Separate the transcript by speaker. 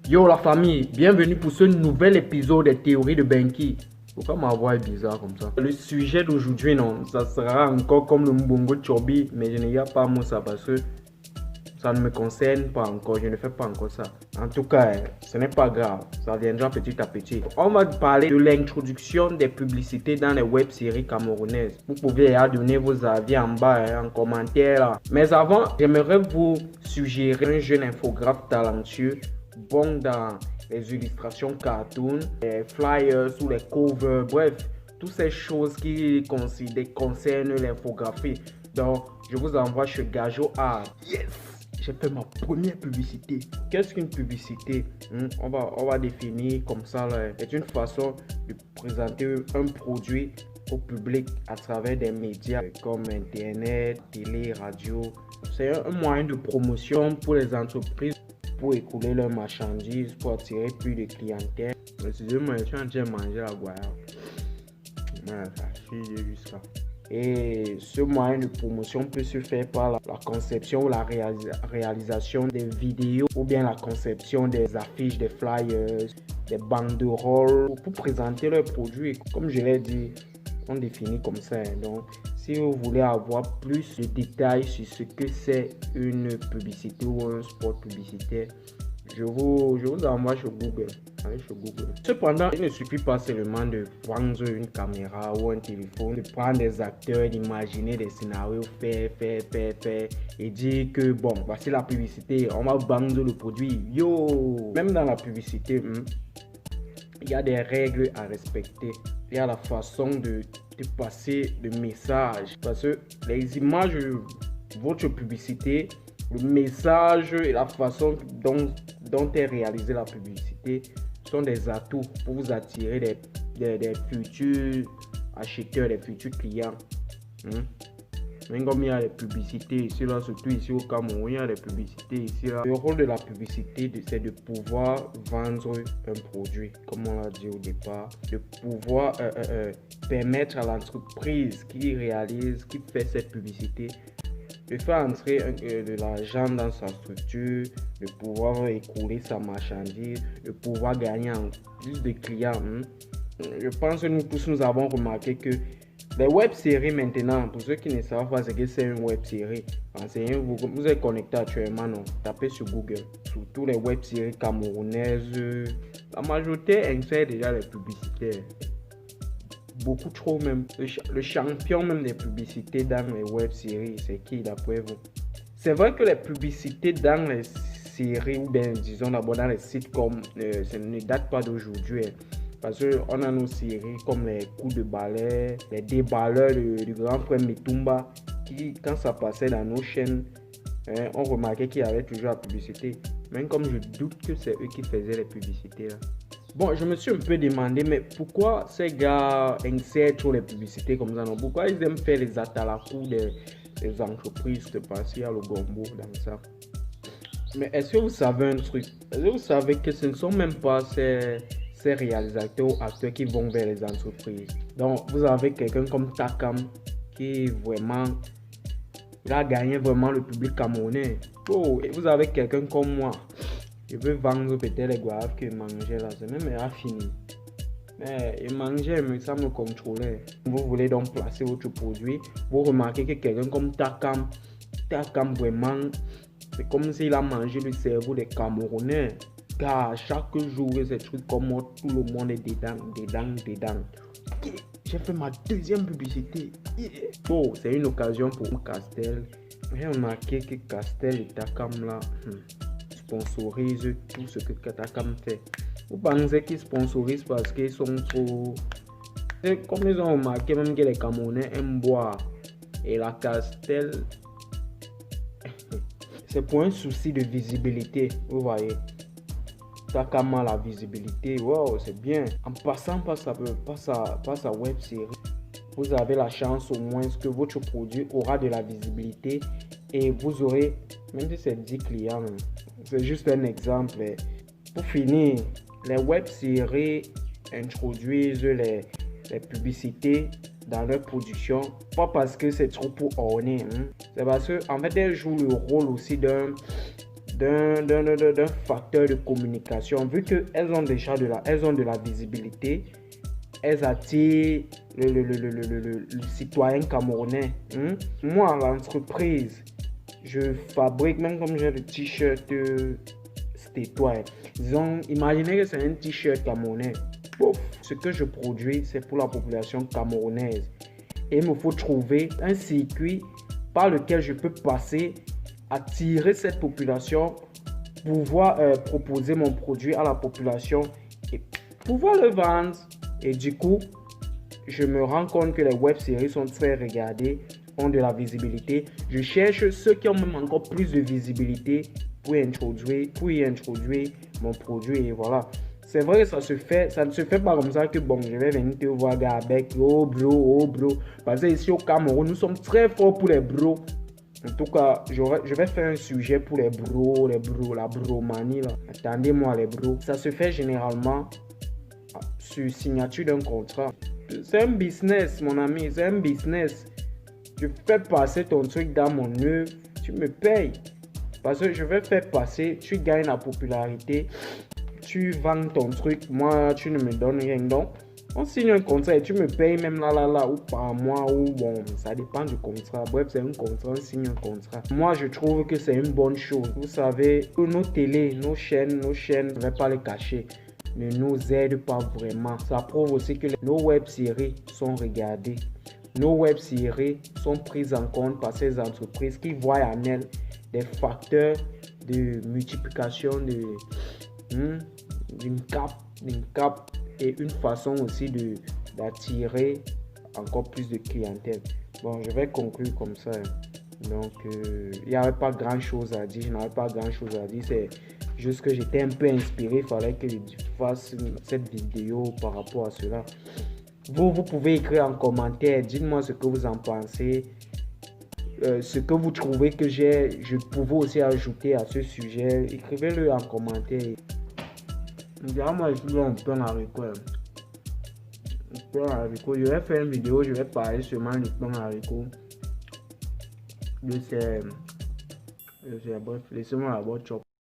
Speaker 1: Yo la famille, bienvenue pour ce nouvel épisode des théories de Benki. Pourquoi ma voix est bizarre comme ça? Le sujet d'aujourd'hui, non, ça sera encore comme le Mbongo Tchobi, mais je ne dirai pas moi ça parce que ça ne me concerne pas encore, je ne fais pas encore ça. En tout cas, ce n'est pas grave, ça viendra petit à petit. On va parler de l'introduction des publicités dans les web-séries camerounaises. Vous pouvez donner vos avis en bas, en commentaire. Là. Mais avant, j'aimerais vous suggérer un jeune infographe talentueux, bon dans les illustrations cartoon, les flyers ou les covers, bref, toutes ces choses qui concernent l'infographie. Donc, je vous envoie chez Gajo Art. Yes! J'ai fait ma première publicité. Qu'est-ce qu'une publicité? On va définir comme ça. C'est une façon de présenter un produit au public à travers des médias comme Internet, télé, radio. C'est un moyen de promotion pour les entreprises pour écouler leurs marchandises, pour attirer plus de clientèle. Excusez-moi, je suis en train de manger la guayave. Et ce moyen de promotion peut se faire par la conception ou la réalisation des vidéos ou bien la conception des affiches, des flyers, des banderoles pour présenter leurs produits. Comme je l'ai dit, on définit comme ça. Donc, si vous voulez avoir plus de détails sur ce que c'est une publicité ou un spot publicitaire, je vous envoie sur Google. Allez sur Google. Cependant, il ne suffit pas seulement de prendre une caméra ou un téléphone, de prendre des acteurs, d'imaginer des scénarios, faire et dire que bon, voici la publicité, on va vendre le produit. Yo! Même dans la publicité, il y a des règles à respecter. Il y a la façon de passer le message. Parce que les images de votre publicité, le message et la façon dont est réalisée la publicité sont des atouts pour vous attirer des futurs acheteurs, des futurs clients. Même comme il y a des publicités ici, là, surtout ici au Cameroun, il y a des publicités ici, là. Le rôle de la publicité, c'est de pouvoir vendre un produit, comme on l'a dit au départ, de pouvoir permettre à l'entreprise qui fait cette publicité, de faire entrer de l'argent dans sa structure, de pouvoir écouler sa marchandise, de pouvoir gagner plus de clients. Je pense que nous tous, nous avons remarqué que les web-séries maintenant, pour ceux qui ne savent pas ce que c'est une web-série, vous êtes connecté actuellement, non? Tapez sur Google. Surtout les web-séries camerounaises, la majorité insère déjà les publicitaires. Beaucoup trop même. Le champion même des publicités dans les web-séries, c'est qui d'après vous? C'est vrai que les publicités dans les séries, ou bien disons d'abord dans les sitcoms, ça ne date pas d'aujourd'hui. Parce qu'on a nos séries comme les coups de balai, les déballeurs du grand frère Mitumba, qui quand ça passait dans nos chaînes, on remarquait qu'il y avait toujours la publicité. Même comme je doute que c'est eux qui faisaient les publicités là. Bon, je me suis un peu demandé, mais pourquoi ces gars insèrent trop les publicités comme ça, non? Pourquoi ils aiment faire les atalakou des entreprises de passer à le gombo dans ça? Mais est-ce que vous savez un truc? Est-ce que vous savez que ce ne sont même pas ces réalisateurs ou acteurs qui vont vers les entreprises? Donc, vous avez quelqu'un comme Takam qui vraiment, il a gagné vraiment le public camerounais. Oh, et vous avez quelqu'un comme moi. Je veux vendre peut-être les guaves que je mangeais là, c'est même fini. Mais je mangeais, mais ça me contrôlait. Vous voulez donc placer votre produit, vous remarquez que quelqu'un comme Takam vraiment, c'est comme s'il a mangé le cerveau des Camerounais. Car chaque jour, ces trucs comme moi, tout le monde est dedans. J'ai fait ma deuxième publicité. Oh, c'est une occasion pour Castel. J'ai remarqué que Castel et Takam là, sponsorise tout ce que Takam fait. Vous pensez qu'ils sponsorisent parce qu'ils sont trop... C'est comme ils ont remarqué même que les Camerounais aiment boire. Et la Castel, c'est pour un souci de visibilité, vous voyez. Takam a la visibilité, wow, c'est bien. En passant par sa web série, vous avez la chance au moins que votre produit aura de la visibilité et vous aurez, même si c'est 10 clients, c'est juste un exemple. Pour finir, les web-séries introduisent les publicités dans leur production, pas parce que c'est trop pour orner, c'est parce que en fait elles jouent le rôle aussi d'un facteur de communication. Vu qu'elles ont déjà elles ont de la visibilité, elles attirent le citoyen camerounais. Moi, l'entreprise, je fabrique, même comme j'ai le t-shirt citoyen. Disons, imaginez que c'est un t-shirt camerounais. Ce que je produis, c'est pour la population camerounaise. Et il me faut trouver un circuit par lequel je peux passer, attirer cette population, pouvoir proposer mon produit à la population et pouvoir le vendre. Et du coup, je me rends compte que les web-séries sont très regardées, ont de la visibilité. Je cherche ceux qui ont même encore plus de visibilité pour y introduire mon produit et voilà. C'est vrai que ça ne se fait pas comme ça que bon, je vais venir te voir avec oh bro. Parce que ici au Cameroun, nous sommes très forts pour les bros. En tout cas, je vais faire un sujet pour les bros, la bromanie là. Attendez-moi les bros. Ça se fait généralement sur signature d'un contrat. C'est un business, mon ami, c'est un business. Je fais passer ton truc dans mon œuvre, tu me payes. Parce que je vais faire passer, tu gagnes la popularité, tu vends ton truc, moi tu ne me donnes rien. Donc, on signe un contrat et tu me payes même là, ou par mois, ou bon, ça dépend du contrat. Bref, c'est un contrat, on signe un contrat. Moi, je trouve que c'est une bonne chose. Vous savez, nos télés, nos chaînes, je ne vais pas les cacher, ne nous aident pas vraiment. Ça prouve aussi que nos web-séries sont regardées. Nos web-séries sont prises en compte par ces entreprises qui voient en elles des facteurs de multiplication d'une cape et une façon aussi d'attirer encore plus de clientèle. Bon, je vais conclure comme ça. Donc, il n'y avait pas grand chose à dire. Je n'avais pas grand chose à dire. C'est juste que j'étais un peu inspiré. Il fallait que je fasse cette vidéo par rapport à cela. Vous pouvez écrire en commentaire. Dites-moi ce que vous en pensez. Ce que vous trouvez que je pouvais aussi ajouter à ce sujet. Écrivez-le en commentaire. Moi, je suis un peu en haricot. Je vais faire une vidéo. Je vais parler seulement du pain haricot. Bref, laissez-moi la boîte chop.